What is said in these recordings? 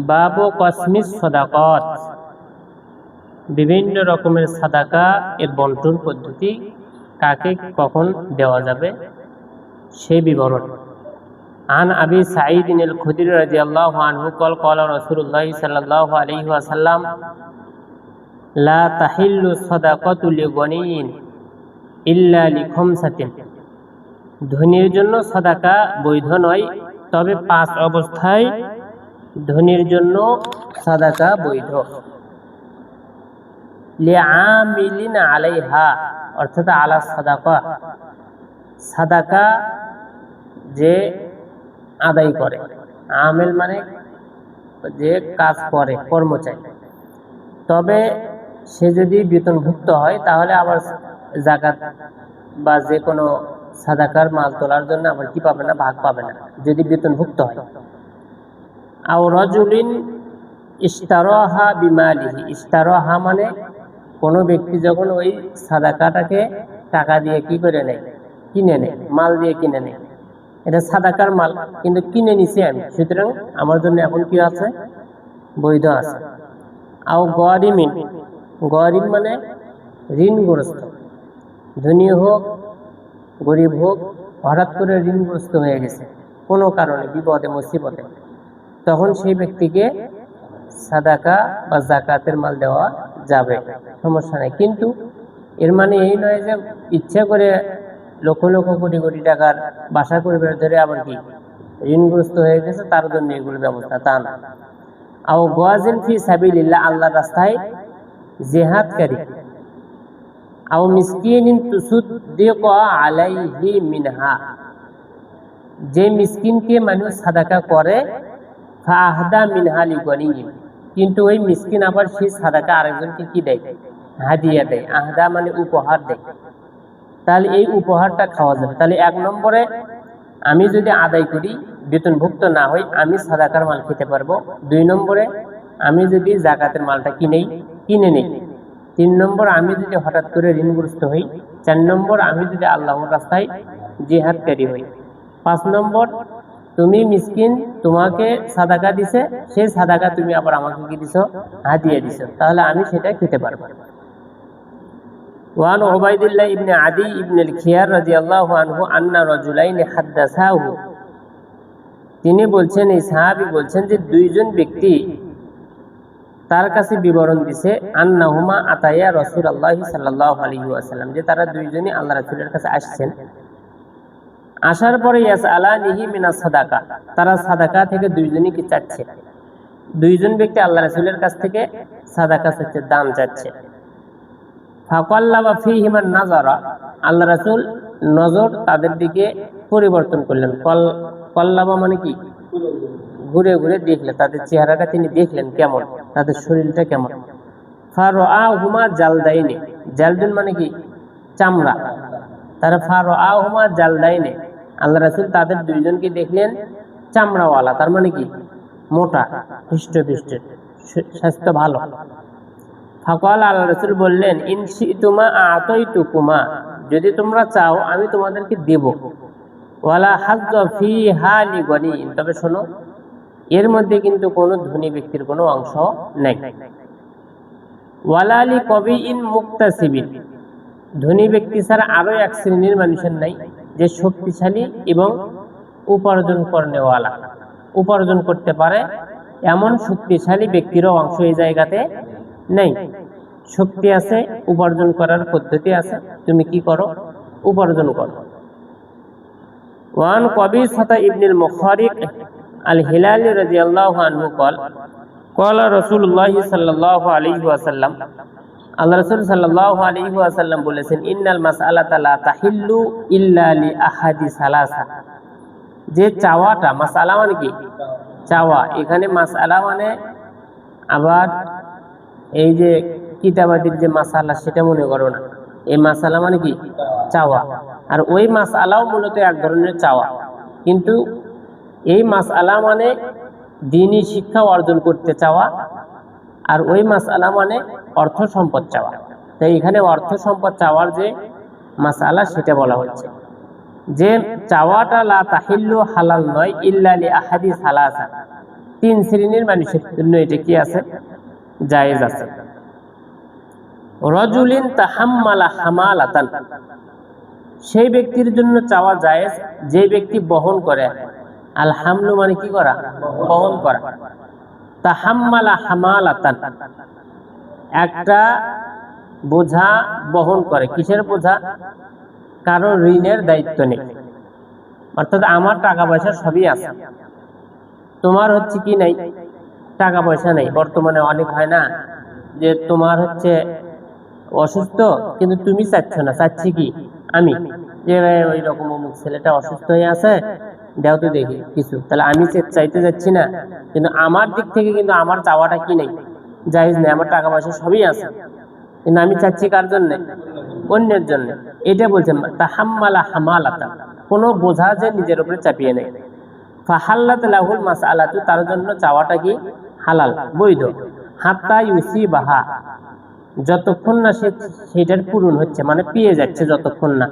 বাবু কসমিস সাদাকাত, বিভিন্ন রকমের সাদাকা এর বন্টন পদ্ধতি, কাকে কখন দেওয়া যাবে সেই বিবরণ। আন আবি সাঈদ আল খুদরি রাদিয়াল্লাহু আনহু قال قال رسول الله صلى الله عليه وسلم لا تحل الصدقة لغني إلا لخمسة। ধনীর জন্য সাদাকা বৈধ নয়, তবে 5 অবস্থায় ধনীর জন্য সাদাকা বৈধ। লিআমিলিন আলাইহা, অর্থাৎ আলা সাদাকা, সাদাকা যে আদায় করে, আমেল মানে যে কাজ করে, কর্মচারী। তবে সে যদি বেতনভুক্ত হয় তাহলে আবার যাকাত বা যে কোনো সাদাকার মাল তোলার জন্য আবার কি পাবে না, ভাগ পাবে না যদি বেতনভুক্ত হয়। আও রাজুলিন ইশতারাহা বিমালিহি, ইশতারাহা মানে কোনো ব্যক্তি যখন ওই সাদাকাটাকে টাকা দিয়ে কি করে নেয়, কিনে নেয়, মাল দিয়ে কিনে নেয়, এটা সাদাকার মাল কিন্তু কিনে নিছি আমি, সুতরাং আমার জন্য এখন কি আছে, বৈধ আছে। আও গরিমিন, গরিব মানে ঋণগ্রস্ত, ধনী হোক গরিব হোক, হঠাৎ করে ঋণগ্রস্ত হয়ে গেছে কোনো কারণে, বিপদে মুসিবতে, তখন সেই ব্যক্তিকে সাদাকা বা যাকাতের মাল দেওয়া যাবে, সমস্যা নেই। কিন্তু এর মানে এই নয় যে ইচ্ছা করে লক্ষ লক্ষ কোটি কোটি টাকার বাসা করবে ধরে আবার কি ঋণগ্রস্ত হয়ে গেছে তার জন্য এগুলো ব্যবস্থা, তা না। আও গাজিন ফি সাবিলিল্লাহ, আল্লাহর রাস্তায় জিহাদকারী। আও মিসকিনিন তুসাদ্দিকু আলাইহি মিনহা, যে মিসকিনকে মানুষ সাদাকা করে, ফাআহদা মিনহা লিগনিয়িন, কিন্তু ওই মিসকিন আবার সেই সাদাকা আরেকজনকে কি দেয়, হাদিয়া দেয়। আহদা মানে উপহার দেয়, তাহলে এই উপহারটা খাওয়া যাবে। তাহলে 1 নম্বরে আমি যদি আদায় করি, বেতনভুক্ত না হই, আমি সাদাকার মাল খেতে পারবো। 2 নম্বরে আমি যদি যাকাতের মালটা কিনে নেই। 3 নম্বর আমি যদি হঠাৎ করে ঋণগ্রস্ত হই। 4 নম্বর আমি যদি আল্লাহর রাস্তায় জিহাদকারী হই। 5 নম্বর তুমি মিসকিন, তোমাকে সাদাকা দিছে, সেই সাদাকা তুমি আবার আমাকে কি দিছো, হাদিয়া দিছো, তাহলে আমি সেটা খেতে পারবো। ওয়ান উবাইদুল্লাহ ইবনে আদি ইবনে আল-খিয়ার রাদিয়াল্লাহু আনহু আন্না রাজুলাইন হাদাসাহু, তিনি বলছেন, এই সাহাবী বলছেন যে 2 জন ব্যক্তি তার কাছে বিবরণ দিছে, আন্নাহুমা আতায়া রাসূলুল্লাহ সাল্লাল্লাহু আলাইহি ওয়াসাল্লাম, যে তারা 2 জনই আল্লাহ রাসূলের কাছে আসছেন। আসার পরে ইয়াসআলানিহি মিনাস সাদাকা, তারা সাদাকা থেকে 2 জনই কি চাচ্ছে, 2 জন ব্যক্তি আল্লাহ রাসূলের কাছ থেকে সাদাকা চাচ্ছে, দান চাচ্ছে। ফাকাল্লাবা ফীহিমান নাযারা, আল্লাহ রাসূল নজর তাদের দিকে পরিবর্তন করলেন। কল্লাবা মানে কি, ঘুরে ঘুরে দেখলেন, তাদের চেহারাটা তিনি দেখলেন কেমন, তাদের শরীরটা কেমন। ফারাআহুমা জালদাইনি, জালদুন মানে কি চামড়া, তারা ফারাআহুমা জালদাইনি, আল্লাহ রাসূল তাদের 2 জনকে দেখলেন চামড়াওয়ালা, তার মানে কি মোটা, হৃষ্টপুষ্ট, স্বাস্থ্য ভালো। ফাকাল, আল্লাহ রাসূল বললেন, ইন শিতুমা আতাইতুকুমা, যদি তোমরা চাও আমি তোমাদেরকে দেব। ওয়ালা হাজ্জা ফিহা লিগনিয়িন, তবে শোনো এর মধ্যে কিন্তু কোনো ধনী ব্যক্তির কোনো অংশ নেই। ওয়ালা লিকবিইন মুক্তাসিবিন, ধনী ব্যক্তি ছাড়া আরো 1 শ্রেণীর মানুষের নাই, যে শক্তিশালী এবং উপার্জন করেওয়ালা, উপার্জন করতে পারে এমন শক্তিশালী ব্যক্তিরও অংশ এই জায়গাতে নেই। শক্তি আছে, উপার্জন করার পদ্ধতি আছে, তুমি কি করো, উপার্জন করো। ওয়ান কবিসা ইবনুল মুখারিক আল-হিলালি রাদিয়াল্লাহু আনহু قال قال رسول الله صلى الله عليه وسلم, আল্লাহ রাসূল সাল্লাল্লাহু আলাইহি ওয়াসাল্লাম বলেছেন, ইন্নাল মাসআলাতা লা তাহিল্লু ইল্লা লি আহাদি সালাসা, যে চাওয়াটা, মাসআলা মানে কি চাওয়া, এখানে মাসআলা মানে আবার এই যে কিতাবাদির যে মাসআলা সেটা মনে করো না, এই মাসআলা মানে কি চাওয়া, আর ওই মাসআলাও মূলত এক ধরনের চাওয়া, কিন্তু এই মাসআলা মানে দ্বীনি শিক্ষা অর্জন করতে চাওয়া, আর ওই মাসআলা মানে অর্থ সম্পদ চাওয়া। তাই এখানে অর্থ সম্পদ চাওয়ার যে মাসআলা সেটা বলা হচ্ছে, যে চাওয়াটা লা তাহিল্লু হালাল নয়, ইল্লা লি আহাদি সালাসা, তিন শ্রেণীর মানুষের জন্য এটা কি আছে, জায়েজ আছে। রাজুলিন তাহাম্মালা হামালাতান, সেই ব্যক্তির জন্য চাওয়া জায়েজ যে ব্যক্তি বহন করে। আল হামলু মানে কি করা, বহন করা। তাহাম্মালা হামালাতান, একটা বোঝা বহন করে। কিসের বোঝা? কারো ঋণের দায়িত্ব নেই, অর্থাৎ আমার টাকা পয়সা সবই আছে, তোমার হচ্ছে কি নাই, টাকা পয়সা নেই। বর্তমানে অনেক হয় না যে তোমার হচ্ছে অসুস্থ কিন্তু তুমি চাচ্ছ না, চাচ্ছি কি আমি, যে ওই রকম অমুক ছেলেটা অসুস্থ হয়ে আছে, দেও তো দেখি কিছু, তাহলে আমি চাইতে যাচ্ছি না, কিন্তু আমার দিক থেকে কিন্তু আমার চাওয়াটা কি নেই, জায়েজ নেই, আমার টাকা পয়সা সবই আছে, কিন্তু আমি চাচ্ছি কার জন্য, অন্যের জন্য। এটা বলছেন তাহাম্মালা হামালাতা, কোনো বোঝা যে নিজের উপরে চাপিয়ে নেয়। ফাহাল্লাত লাহুল মাসআলাতু, তার জন্য চাওয়াটা কি হালাল, বৈধ। হাত্তা ইউসিবাহা, যতক্ষণ না সেটার পূরণ হচ্ছে, মানে পেয়ে যাচ্ছে, যতক্ষণ না,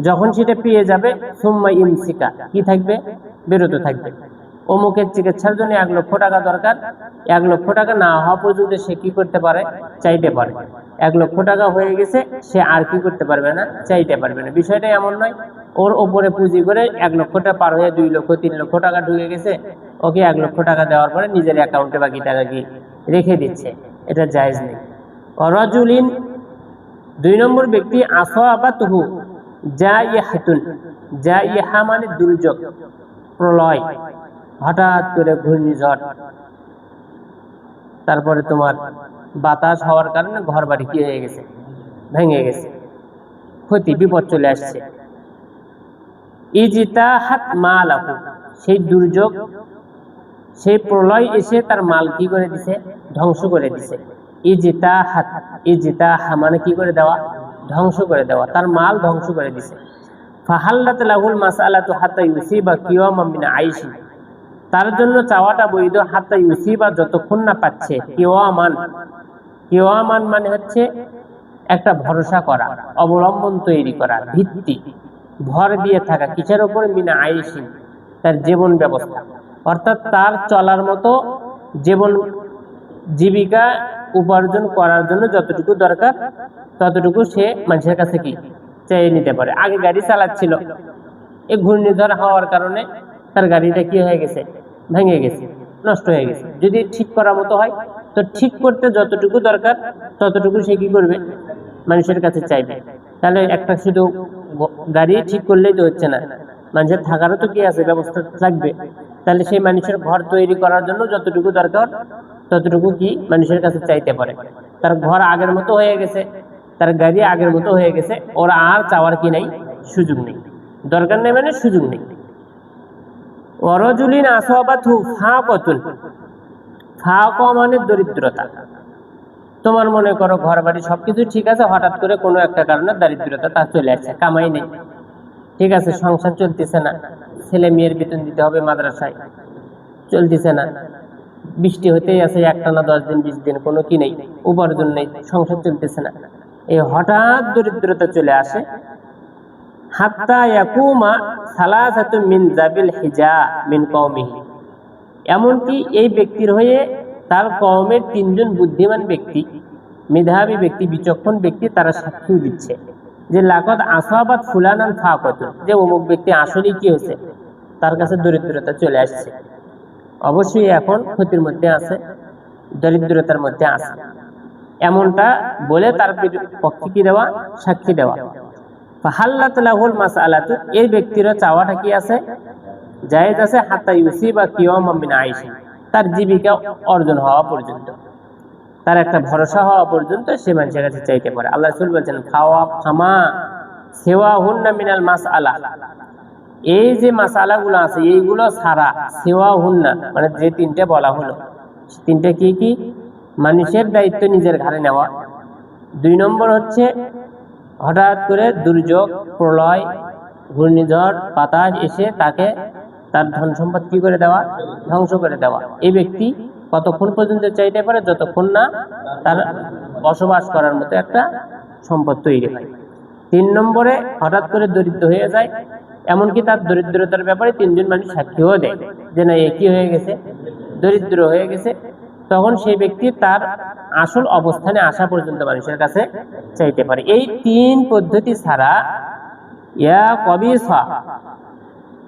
যখন সেটা পেয়ে যাবে সুম্মা ইমসিকা, কি থাকবে, বিরত থাকবে। অমুকের চিকিৎসার জন্য 1 লক্ষ টাকা দরকার, 1 লক্ষ টাকা না হওয়া পর্যন্ত সে কি করতে পারে, চাইতে পারে। 1 লক্ষ টাকা হয়ে গেছে, সে আর কি করতে পারবে না, চাইতে পারবে না। বিষয়টা এমন নয় ওর ওপরে পুঁজি করে 1 লক্ষ টাকা পার হয়ে 2 লক্ষ 3 লক্ষ টাকা ঢুকে গেছে, ওকে 1 লক্ষ টাকা দেওয়ার পরে নিজের অ্যাকাউন্টে বাকি টাকা কি রেখে দিচ্ছে, এটা জায়েজ নেই। রাজুলিন, 2 নম্বর ব্যক্তি, আসাবাতহু জাইহাতুন, জাইহা মানে দুর্যোগ, প্রলয়, হঠাৎ করে ঘূর্ণিঝড়, তারপরে তোমার বাতাস হওয়ার কারণে ঘর বাড়ি কি হয়ে গেছে, ভেঙে গেছে, ক্ষতি বিপদ চলে আসছে। ইজতাহাত মালাহু, সেই দুর্যোগ, সেই প্রলয় এসে তার মাল কি করে দিছে, ধ্বংস করে দিছে। ইজতাহাত, ইজতাহা মানে কি করে দেওয়া, ধ্বংস করে দেওয়া, তার মাল ধ্বংস করে দিছে। ফাহাল্লাত লাহুল মাসআলাতু হাত্তা ইউসিবা কিওয়ামান মিন আইশি, তার জন্য চাওয়াটা বৈধ। হাত্তা ইউসিবা, যতক্ষণ না পাচ্ছে। কিওয়ামান, কিওয়ামান মানে হচ্ছে একটা ভরসা করা, অবলম্বন তৈরি করা, ভিত্তি, ভর দিয়ে থাকা, কিসের উপরে, মিন আইশি, তার জীবন ব্যবস্থা, অর্থাৎ তার চলার মতো জীবন জীবিকা উপার্জন করার জন্য যতটুকু দরকার ততটুকু সে মানুষের কাছে কি চেয়ে নিতে পারে। আগে গাড়ি চালাচ্ছিল, এই ঘূর্ণিঝড় হওয়ার কারণে তার গাড়িটা কি হয়ে গেছে, ভেঙে গেছে, নষ্ট হয়ে গেছে। যদি ঠিক করার মতো হয় তো ঠিক করতে যতটুকু দরকার ততটুকু সে কি করবে, মানুষের কাছে চাইবে। তাহলে একটা শুধু গাড়ি ঠিক করলেই তো হচ্ছে না, মানুষের থাকারও তো কি আছে, ব্যবস্থা থাকবে। তাহলে সেই মানুষের ঘর তৈরি করার জন্য যতটুকু দরকার ততটুকু কি মানুষের কাছে চাইতে পারে। তার ঘর আগের মতো হয়ে গেছে, তার গাড়ি আগের মতো হয়ে গেছে, ওরা আর চাওয়ার কি নাই, সুযোগ নেই, দরকার নেই মানে সুযোগ নেই। ওয়ারাজুলিন আসাবাতহু ফাকাতুন, ফাকা মানে দরিদ্রতা। তোমার মনে করো ঘর বাড়ি সবকিছু ঠিক আছে, হঠাৎ করে কোনো একটা কারণে দারিদ্রতা তার চলে আসছে, কামাই নেই, ঠিক আছে, সংসার চলতেছে না, ছেলে মেয়ের বেতন দিতে হবে, মাদ্রাসায় চলতেছে না, বৃষ্টি হতেই আছে একটানা 10 দিন 20 দিন, কোনো কি নেই, উপার্জন নেই, সংসার চলতেছে না, এই হঠাৎ দরিদ্রতা চলে আসে। হাত্তা ইয়াকুমা সালাসাতু মিন জাবিল হিজা মিন কওমিহি, এমনকি এই ব্যক্তির হয়ে তার কওমের 3 জন বুদ্ধিমান ব্যক্তি, মেধাবী ব্যক্তি, বিচক্ষণ ব্যক্তি, তারা সাক্ষ্য দিচ্ছে যে লাকাদ আসাবাত ফুলানান ফাকাতুন, যে অমুক ব্যক্তি আসলেই কি হয়েছে, তার কাছে দরিদ্রতা চলে আসছে, অবশ্যই এখন ক্ষতির মধ্যে আছে, দরিদ্রতার মধ্যে আছে, এমনটা বলে তার পক্ষে কি দেওয়া, সাক্ষী দেওয়া। ফাহাল্লাত লাহুল মাসআলাতু, এই ব্যক্তির চাওয়াটা কি আছে, জায়েজ আছে। হাত্তা ইউসিবা কিওয়ামান মিন আইশি, তার জীবিকা অর্জন হওয়া পর্যন্ত, তার একটা ভরসা হওয়া পর্যন্ত সে মানুষের কাছে চাইতে পারে। আল্লাহ রাসূল বলেছেন খাওয়া খামা সিওয়াহুন্না মিনাল মাসআলা, এই যে মাসালাগুলো আছে এইগুলো ছাড়া, সিওয়াহুন্না মানে যে 3টে বলা হলো, 3টে কি কি, মানুষের দায়িত্ব নিজের ঘাড়ে নেওয়া, 2 নম্বর হচ্ছে হঠাৎ করে দুর্যোগ, প্রলয়, ঘূর্ণিঝড়, বাতাস এসে তাকে তার ধন সম্পদ কি করে দেওয়া, ধ্বংস করে দেওয়া। এই ব্যক্তি কতক্ষণ পর্যন্ত চাইতে পারে, যতক্ষণ না তার বসবাস করার মতো একটা সম্পদ তৈরি হয়। 3 নম্বরে হঠাৎ করে দরিদ্র হয়ে যায়, এমনকি তার দরিদ্রতার ব্যাপারে 3 জন মানুষ সাক্ষীও দেয় যে না এ কি হয়ে গেছে, দরিদ্র হয়ে গেছে, তখন সেই ব্যক্তি তার আসল অবস্থানে আসা পর্যন্ত মানুষের কাছে চাইতে পারে। এই তিন পদ্ধতি ছাড়া ইয়া কবিসা,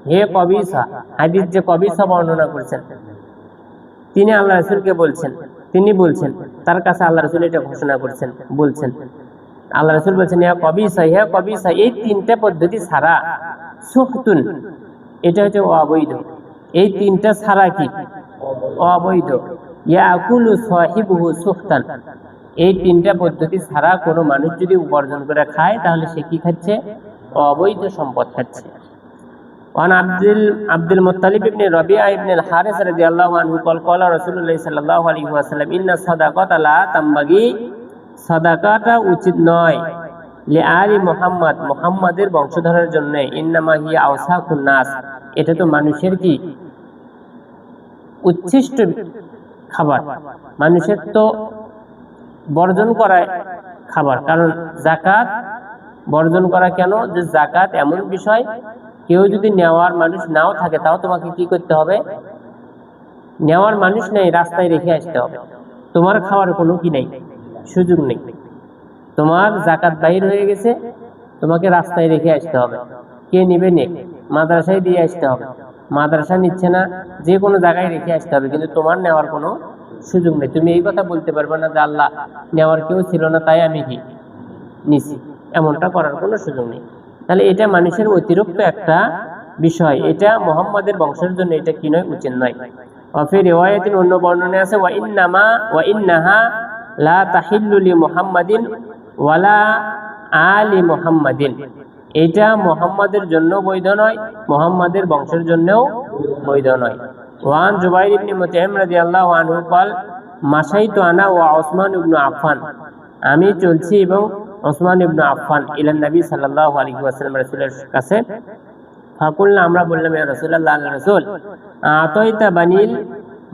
হে কবিসা, হাদিস যে কবিসা বর্ণনা করছেন তিনি আল্লাহ রাসূলকে বলছেন, তিনি বলছেন তার কাছে আল্লাহ রাসূল এটা ঘোষণা করছেন, বলছেন আল্লাহ রাসূল বলছেন ইয়া কবিসা, হে কবিসা, এই তিনটা পদ্ধতি ছাড়া সুহতুন, এটা হচ্ছে অবৈধ। এই তিনটা ছাড়া কি অবৈধ। ইয়াকুলু সাহিবুহু সুহতান, এই তিনটা পদ্ধতি ছাড়া কোনো মানুষ যদি উপার্জন করে খায় তাহলে সে কি খাচ্ছে? অবৈধ সম্পদ খাচ্ছে। ওয়ান আব্দুল মুত্তালিব ইবনে রাবিআ ইবনে আল হারিস রাদিয়াল্লাহু আনহু قال قال রাসূলুল্লাহ সাল্লাল্লাহু আলাইহি ওয়াসাল্লাম ইন্না সাদাকাতা লা তামবাগি, সাদাকাটা উচিত নয় লিআলি মুহাম্মদ, মুহাম্মাদের বংশধরের জন্য, ইন্নামা হিয়া আওসাকুন নাস, এটা তো মানুষের কি উচ্ছিষ্ট খাবার, মানুষের তো বর্জন করা খাবার। কারণ যাকাত বর্জন করা কেন? যে যাকাত এমন বিষয়, কেউ যদি নেওয়ার মানুষ নাও থাকে তাও তোমাকে কি করতে হবে? নেওয়ার মানুষ নেই, রাস্তায় রেখে আসতে হবে, তোমার খাওয়ার কোনো কি নেই, সুযোগ নেই। তোমার যাকাত বাহির হয়ে গেছে, তোমাকে রাস্তায় রেখে আসতে হবে, কে নিবে নে, মাদ্রাসায় দিয়ে আসতে হবে, মাদ্রাসা নিচ্ছে না, যে কোনো জায়গায় রেখে আসতে হবে, কিন্তু তোমার নেওয়ার কোনো সুযোগ নেই। তুমি এই কথা বলতে পারবে না যে আল্লাহ নেওয়ার কেউ ছিল না তাই আমি কি নিছি, এমনটা করার কোনো সুযোগ নেই। তাহলে এটা মানুষের অতিরিক্ত একটা বিষয়, এটা মুহাম্মাদের বংশের জন্য এটা কি নয়, উচিত নয়। ফি রিওয়ায়াতিন, অন্য বর্ণনায় আছে ওয়া ইন্নাহা লা তাহিল্লু লি মুহাম্মাদিন ওয়ালা আলি মুহাম্মাদিন, এটা মুহাম্মাদের জন্য বৈধ নয়, মুহাম্মাদের বংশের জন্যও বৈধ নয়। ওয়ান জুবাইর ইবনে মুতঈম রাদিয়াল্লাহু আনহু قال মাশাইতু আনা ওয়া উসমান ইবনে আফফান, আমি চলছি এবং উসমান ইবনে আফফান ইলা নবী সাল্লাল্লাহু আলাইহি ওয়াসাল্লাম, রাসূলের কাছে। ফাকুলনা, আমরা বললাম ইয়া রাসূলুল্লাহ, আল্লাহর রাসূল, আতাইতা বানিল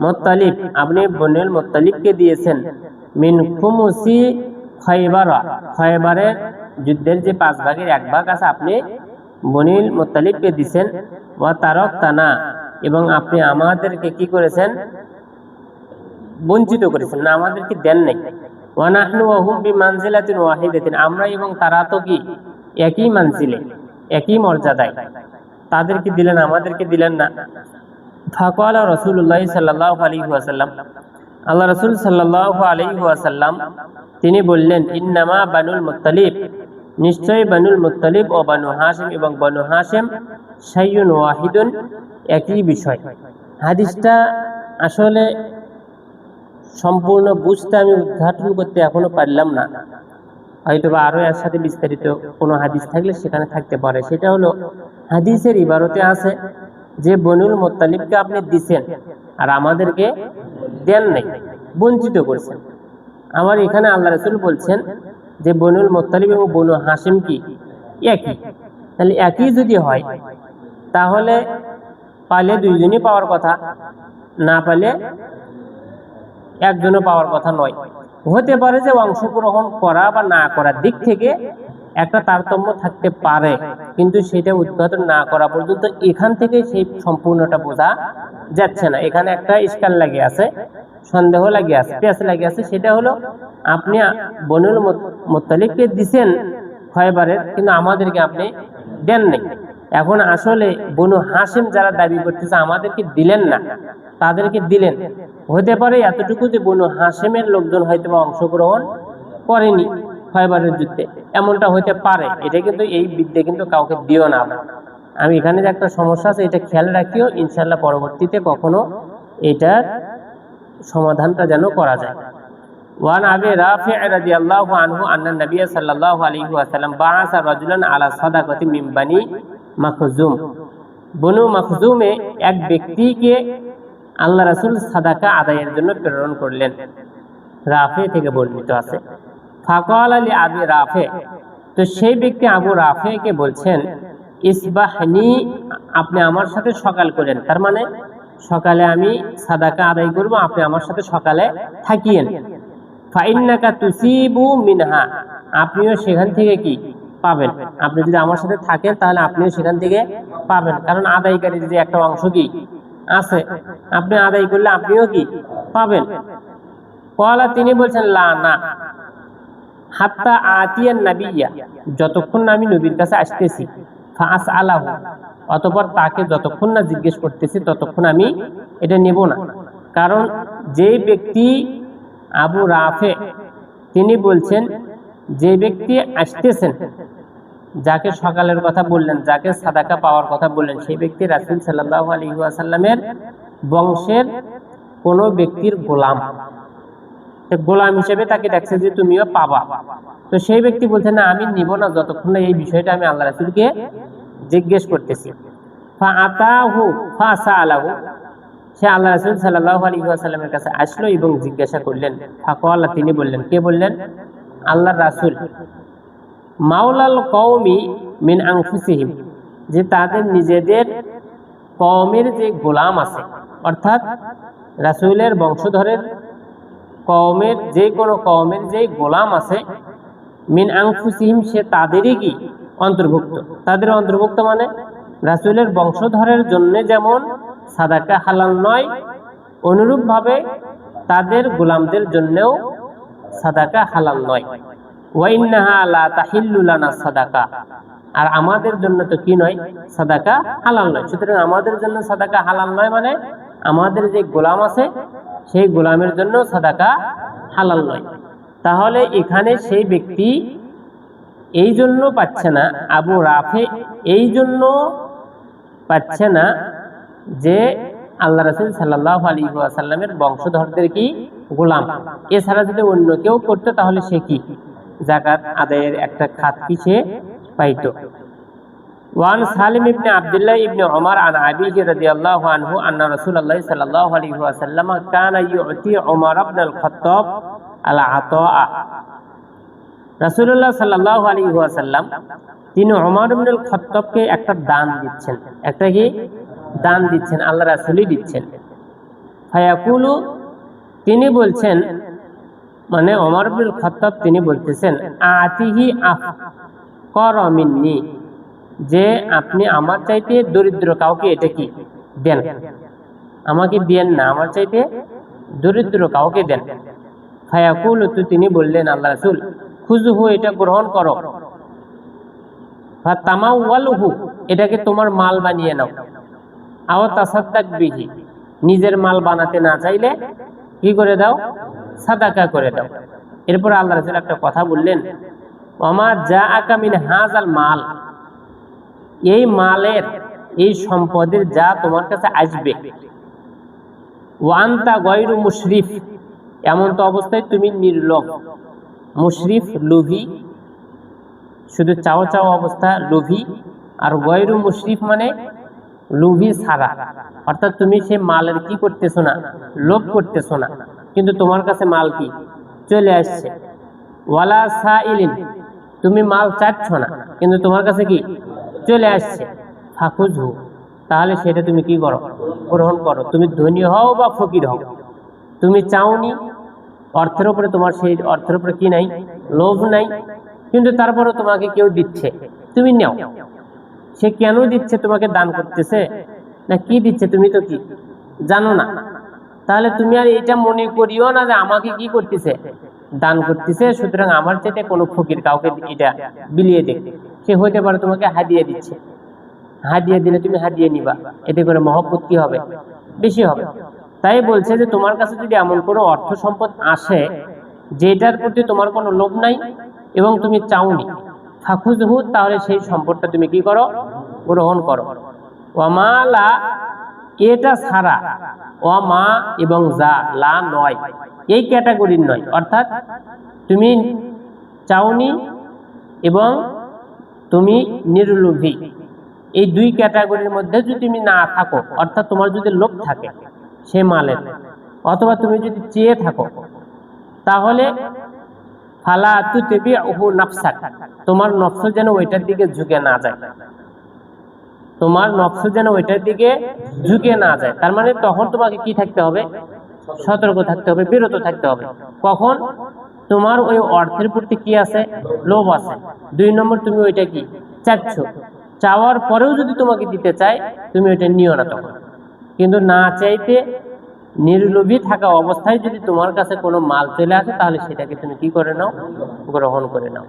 মুত্তালিব, আপনি বনিল মুত্তালিবকে দিয়েছেন, মিন খুমুসি খায়বার, খায়বারের যুদ্ধের যে 5 ভাগের 1 ভাগ আছে আপনি বনিল মুত্তালিবকে দিয়েছেন। ওয়া তারাকতানা, এবং আপনি আমাদেরকে কি করেছেন? বঞ্চিত করেছেন, না আমাদেরকে দেন নাই। ওয়া নাহনু ওয়া হুম বিমানজিলাতিন ওয়াহিদাতিন, আমরা এবং তারা তো কি একই মানজিলে, একই মর্যাদায়, তাদেরকে দিলেন আমাদেরকে দিলেন না। ফাকালা রাসূলুল্লাহ সাল্লাল্লাহু আলাইহি ওয়াসাল্লাম, আল্লাহ রাসূল সাল্লাল্লাহু আলাইহি ওয়াসাল্লাম তিনি বললেন, ইন্নামা বানুল মুত্তালিব, নিশ্চয়ই বানুল মুত্তালিব ও বানু হাশিম এবং বানু হাশিম শাইউন ওয়াহিদুন, একই বিষয়। হাদিসটা আসলে সম্পূর্ণ বুঝতে আমি উদ্ঘাটন করতে এখনো পারলাম না, হয়তো বা আরো এর সাথে বিস্তারিত কোনো হাদিস থাকলে সেখানে থাকতে পারে। সেটা হলো, হাদিসের ইবারতে আছে যে বনুল মুত্তালিবকে আপনি দিছেন আর আমাদেরকে দেন নাই, বঞ্চিত করছেন। আমার এখানে আল্লাহ রাসূল বলছেন যে বনুল মুত্তালিব এবং বনু হাশিম কি একই, তাহলে একই যদি হয় তাহলে পালে দুইজনই পাওয়ার কথা, না পালে একজনও পাওয়ার কথা নয়। হতে পারে যে অংশগ্রহণ করা বা না করার দিক থেকে একটা তারতম্য থাকতে পারে, কিন্তু সেটা উদ্ঘাটন না করা পর্যন্ত এখান থেকে সেই সম্পূর্ণটা বোঝা যাচ্ছে না। এখানে একটা ইশকাল লাগে আছে, সন্দেহ লাগে আছে, পেঁচ লাগে আছে। সেটা হলো, আপনি বনুল মুত্তালিবকে দিছেন খয়বারের, কিন্তু আমাদেরকে আপনি দেন নাই। এখন আসলে বনু হাশিম যারা দাবি করতেছে আমাদেরকে দিলেন না, তাদেরকে দিলেন। হতে পারে এতটুকু যে বনু হাশিমের লোকজন হয়তো অংশগ্রহণ করেনি খয়বারের যুদ্ধে, এমনটা হতে পারে। এটা কিন্তু এই বিদ্যে কিন্তু কাউকে দিও না। আমি এখানে যে একটা সমস্যা আছে এটা খেয়াল রাখিও, ইনশাআল্লাহ পরবর্তীতে কখনো এটার সমাধানটা যেন করা যায়। ওয়ান আবি রাফি' রাদিয়াল্লাহু আনহু আন্না নবী সাল্লাল্লাহু আলাইহি ওয়াসাল্লাম বাআসা রাজুলান আলা সাদাকাতি মিন বানি মাখজুম, বনু মাখজুমে এক ব্যক্তিকে আল্লাহ রাসূল সাদাকা আদায়ের জন্য প্রেরণ করলেন। রাফি থেকে বর্ণিত আছে। ফাকালা লি আবি রাফি', তো সেই ব্যক্তি আবু রাফি'কে বলছেন, ইসবাহনি, আপনি আমার সাথে সকাল করেন, তার মানে সকালে আমি সাদাকা আদায় করব, আপনি আমার সাথে সকালে থাকিয়েন। ফাইন্নাকা তুসিবু মিনহা, আপনিও সেখান থেকে কি পাবেন, আপনি যদি আমার সাথে থাকেন তাহলে আপনিও সেখান থেকে পাবেন। কারণ আদায়কারীর যে একটা অংশ কি আছে, আপনি আদায় করলে আপনিও কি পাবেন। কলা তিনি বলছেন লা না, হাত্তা আতিয়ান নাবিয়্যা, যতক্ষণ না আমি নবীর কাছে আসতেছি, ফাস আলাহু, অতঃপর তাকে যতক্ষণ না জিজ্ঞেস করতেছি ততক্ষণ আমি এটা নেব না। কারণ যে ব্যক্তি আবু রাফে তিনি বলছেন, যে ব্যক্তি আসতেছেন, যাকে সকালের কথা বললেন, যাকে সাদাকা পাওয়ার কথা বললেন, সেই ব্যক্তি রাসূল সাল্লাল্লাহু আলাইহি ওয়াসাল্লামের বংশের কোন ব্যক্তির গোলাম, গোলাম হিসেবে তাকে দেখছে যে তুমিও পাবা। তো সেই ব্যক্তি বলছে না, আমি নিব না যতক্ষণ না এই বিষয়টা আমি আল্লাহ রাসূলকে জিজ্ঞেস করতেছি। ফাআতাহু ফাসাআলাহু, সে আল্লাহ রাসূল সাল্লাল্লাহু আলাইহি ওয়াসাল্লামের কাছে আসলো এবং জিজ্ঞাসা করলেন। ফাকালা, তিনি বললেন, কে বললেন? আল্লাহর রাসূল। মাওলাল কওমি মিন আনফুসিহিম, যে তাদের নিজেদের কওমের যে গোলাম আছে, অর্থাৎ রাসূলের বংশধরের কওমের যে কোনো কওমের যে গোলাম আছে, মিন আনফুসিহিম, সে তাদেরই কি অন্তর্ভুক্ত। তাদের অন্তর্ভুক্ত মানে রাসূলের বংশধরের জন্য যেমন সাদাকা হালাল নয়, অনুরূপভাবে তাদের গোলামদের জন্যও সাদাকা হালাল নয়। ওয়া ইন্নাহা লা তাহিল্লু লানা সাদাকা, আর আমাদের জন্য তো কি নয়, সাদাকা হালাল নয়। সুতরাং আমাদের জন্য সাদাকা হালাল নয় মানে আমাদের যে গোলাম আছে সেই গোলামের জন্য সাদাকা হালাল নয়। তাহলে এখানে সেই ব্যক্তি এই জন্য পাচ্ছে না, আবু রাফে এই জন্য পাচ্ছে না যে আল্লাহ রাসূল সাল্লাল্লাহু আলাইহি ওয়াসাল্লামের বংশধরদের কি গোলাম। এছাড়া যদি অন্য কেউ করতো তাহলে সে কি যাকাত আদায়ের একটা খাত কি সে পাইতো। ওয়ান সালিম ইবনে আব্দুল্লাহ ইবনে ওমর আন আবিহি রাদিয়াল্লাহু আনহু আন্না রাসূলুল্লাহ সাল্লাল্লাহু আলাইহি ওয়াসাল্লাম কানা ইউতি ওমর ইবনে আল খাত্তাব আল আতাআ, রাসূলুল্লাহ সাল্লাল্লাহু আলাইহি ওয়াসাল্লাম তিনি ওমর ইবনে আল খাত্তাবকে একটা দান দিচ্ছেন, একটা কি দান দিচ্ছেন, আল্লাহ রাসূলই দিচ্ছেন। ফায়াকুলু, তিনি বলছেন, মানে ওমর ইবনে আল খাত্তাব তিনি বলতেছেন, আতিহি আফকার মিন্নি, যে আপনি আমার চাইতে দরিদ্র কাউকে এটা কি দেন, আমাকে দেন না, আমার চাইতে দরিদ্র কাউকে দেন। ফায়াকুলু, তো তিনি বললেন আল্লাহ রাসূল, খুযুহু, এটা গ্রহণ করো, ফাতামাওয়ালহু, এটাকে তোমার মাল বানিয়ে নাও, আও তাসাদদাক বিহি, নিজের মাল বানাতে না চাইলে কি করে দাও, সাদাকা করে দাও। এরপর আল্লাহ রাসূল একটা কথা বললেন, ওমা জাআকা মিন হাযাল মাল, এই মালের এই সম্পদের যা তোমার কাছে আসবে, ওয়া আনতা গায়রু মুশরিফ, এমন তো অবস্থায় তুমি নির্লোভ, মুশরিফ লোভী, শুধু চাও চাও অবস্থা লোভী, আর গায়রু মুশরিফ মানে লোভী ছাড়া, অর্থাৎ তুমি সে মালের কি করতেছো না, লোভ করতেছো না, কিন্তু তোমার কাছে মাল কি চলে আসছে। ওয়ালা সাইলিন, তুমি মাল চাচ্ছ না কিন্তু তোমার কাছে কি চলে আসছে। ফাখুযহু, তাহলে সেটা তুমি কি করো, গ্রহণ করো। তুমি ধনী হও বা ফকির হও, তুমি চাওনি, অর্থের উপরে তোমার সেই অর্থের উপরে কি নাই, লোভ নাই, কিন্তু তারপরে তোমাকে কেউ দিচ্ছে, তুমি নাও। সে কেন দিচ্ছে, তোমাকে দান করতেছে না কি দিচ্ছে তুমি তো কি জানো না। তাহলে তুমি আর এটা মনে করিও না যে আমাকে কি করতেছে, দান করতেছে, সুতরাং আমার চাইতে কোনো ফকির কাউকে এটা বিলিয়ে দেখ। সে হইতে পারে তোমাকে হাদিয়া দিচ্ছে, হাদিয়া দিলে তুমি হাদিয়া নিবা, এতে করে মহব্বত কি হবে, বেশি হবে। তাই বলছে যে তোমার কাছে যদি এমন কোনো অর্থ সম্পদ আসে যেটার প্রতি তোমার কোনো লোভ নাই এবং তুমি চাওনি, ফাখুযহু, তাহলে সেই সম্পদটা তুমি কি করো, গ্রহণ করো। ওয়ামালা, এটা ছাড়া, ওয়ামা এবং যা, লা নয়, এই ক্যাটাগরির নয়, অর্থাৎ তুমি চাওনি এবং তুমি নির্লোভী, এই দুই ক্যাটাগরির মধ্যে যদি তুমি না থাকো, অর্থাৎ তোমার যদি লোভ থাকে সে মালের, অথবা তুমি যদি চেয়ে থাকো, তাহলে ফালা তুতবিউহু নাফসাক, তোমার নফস যেন ওইটার দিকে ঝুঁকে না যায়, তোমার নফস যেন ওইটার দিকে ঝুঁকে না যায়। তার মানে তখন তোমাকে কি থাকতে হবে, সতর্ক থাকতে হবে, বিরত থাকতে হবে। কখন তোমার ওই অর্থের প্রতি কি আছে, লোভ আছে। 2 নম্বর, তুমি ওইটা কি চাচ্ছ, চাওয়ার পরেও যদি তোমাকে দিতে চায় তুমি ওইটা নিও না তখন। কিন্তু না চাইতে নির্লোভী থাকা অবস্থায় যদি তোমার কাছে কোনো মাল চলে আসে তাহলে সেটাকে তুমি কি করে নাও? গ্রহণ করে নাও।